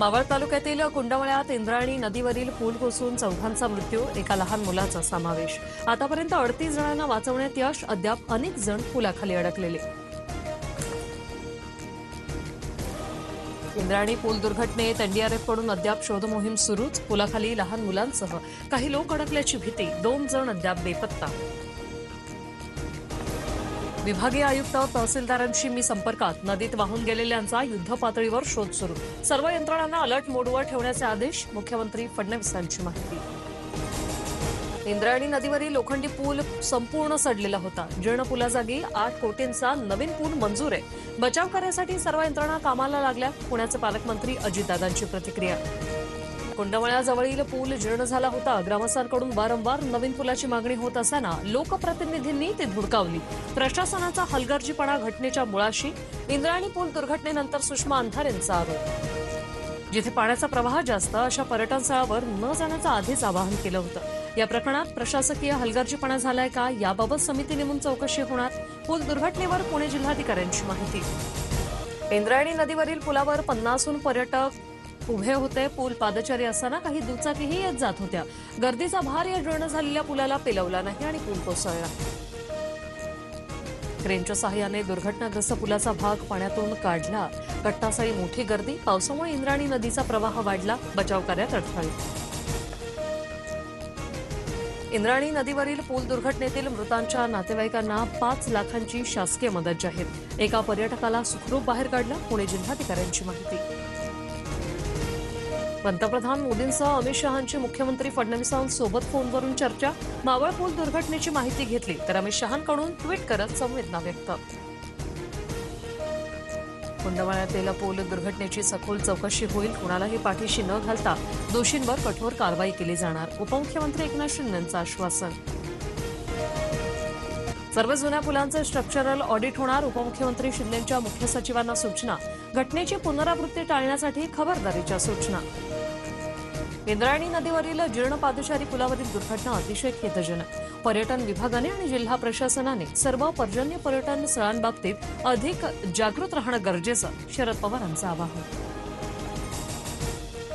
मावळ तालुक्यातील कुंडवळ्यात इंद्रायणी नदीवरील पूल कोसळून चौघांचा मृत्यू, एका लहान मुलाचा समावेश। आतापर्यंत 38 जणांना वाचवण्यात यश, अद्याप अनेक जण पुलाखाली अडकलेले। इंद्रायणी पूल दुर्घटनेत एनडीआरएफकडून अद्याप शोध मोहीम सुरूच, पुलाखाली लहान मुलांसह काही लोक अडकल्याची भीती, 2 जण अद्याप बेपत्ता। विभागीय आयुक्त तहसीलदारांशी मी संपर्कात, नदीत वाहून गेलेल्यांचा युद्धपातळीवर शोध सुरू, सर्व यंत्रणांना अलर्ट मोडवर ठेवण्याचे आदेश, मुख्यमंत्री फडणवीसांची माहिती। इंद्रायणी नदीवरील लोखंडी पूल संपूर्ण सडलेला होता, जीर्ण पुलाजागी 8 कोटींचा नवीन पूल मंजूर आहे। बचाव कार्यासाठी सर्व यंत्रणा कामाला लागल्या, पुण्याचे पालकमंत्री अजितदादांची प्रतिक्रिया। कुंडवळ्याजवळील पूल जीर्ण झाला होता, ग्रामस्थांकडून वारंवार नवीन पुलाची मागणी होत असताना लोकप्रतिनिधींनी ती धुडकावली। प्रशासनाचा हलगर्जीपणा घटनेच्या मुळाशी, इंद्रायणी पूल दुर्घटनेनंतर सुषमा अंधारेंचा आरोप। जिथे पाण्याचा प्रवाह जास्त अशा पर्यटन स्थळावर न जाण्याचं आधीच आवाहन केलं होतं। या प्रकरणात प्रशासकीय हलगर्जीपणा झालाय का, याबाबत समिती नेमून चौकशी होणार, पूल दुर्घटनेवर पुणे जिल्हाधिकाऱ्यांची माहिती। इंद्रायणी नदीवरील पुलावर 50हून पर्यटक उभे होते, पूल पादचारी असताना काही दुचाकीही येत जात होत्या। गर्दीचा भार या जीर्ण झालेल्या पुलाला पेलवला नाही आणि पूल कोसळला। क्रेनच्या सहाय्याने दुर्घटनाग्रस्त पुलाचा भाग पाण्यातून काढला, कट्टासाळी मोठी गर्दी, पावसामुळे इंद्रायणी नदीचा प्रवाह वाढला, बचाव कार्यात अडथळे। इंद्रायणी नदीवरील पूल दुर्घटनेतील मृतांच्या नातेवाईकांना 5 लाखांची शासकीय मदत जाहीर, एका पर्यटकाला सुखरूप बाहेर काढलं, पुणे जिल्हाधिकाऱ्यांची माहिती। पंतप्रधान मोदींसह अमित शहांची मुख्यमंत्री फडणवीसांसोबत फोनवरून चर्चा, मावळ पूल दुर्घटनेची माहिती घेतली तर अमित शहांकडून ट्विट करत संवेदना व्यक्त। कुंडवळ्यातील पूल दुर्घटनेची सखोल चौकशी होईल, कुणालाही पाठीशी न घालता दोषींवर कठोर कारवाई केली जाणार, उपमुख्यमंत्री एकनाथ शिंदेंचं आश्वासन। सर्व जुन्या पुलांचे स्ट्रक्चरल ऑडिट होणार, उपमुख्यमंत्री शिंदेंच्या मुख्य सचिवांना सूचना, घटनेची पुनरावृत्ती टाळण्यासाठी खबरदारीच्या सूचना। इंद्रायणी नदीवरील जीर्ण पादचारी पुलावरील दुर्घटना अतिशय खेदजनक, पर्यटन विभागाने आणि जिल्हा प्रशासनाने सर्व पर्जन्य पर्यटन स्थळांबाबतीत अधिक जागृत राहणं गरजेचं, शरद पवारांचं आवाहन।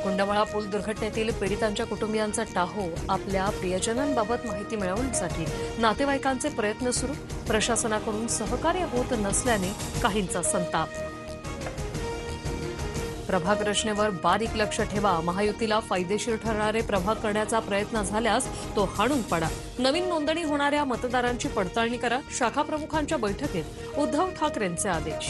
कुंडवळा पूल दुर्घटनेतील पीडितांच्या कुटुंबियांचा टाहो, आपल्या प्रियजनांबाबत माहिती मिळवण्यासाठी नातेवाईकांचे प्रयत्न सुरू, प्रशासनाकडून सहकार्य होत नसल्याने काहींचा संताप। प्रभाग रचनेवर बारीक लक्ष ठेवा, महायुतीला फायदेशीर ठरणारे प्रभाग करण्याचा प्रयत्न झाल्यास तो हाणून पाडा, नवीन नोंदणी होणाऱ्या मतदारांची पडताळणी करा, शाखा प्रमुखांच्या बैठकीत उद्धव ठाकरेंचे आदेश।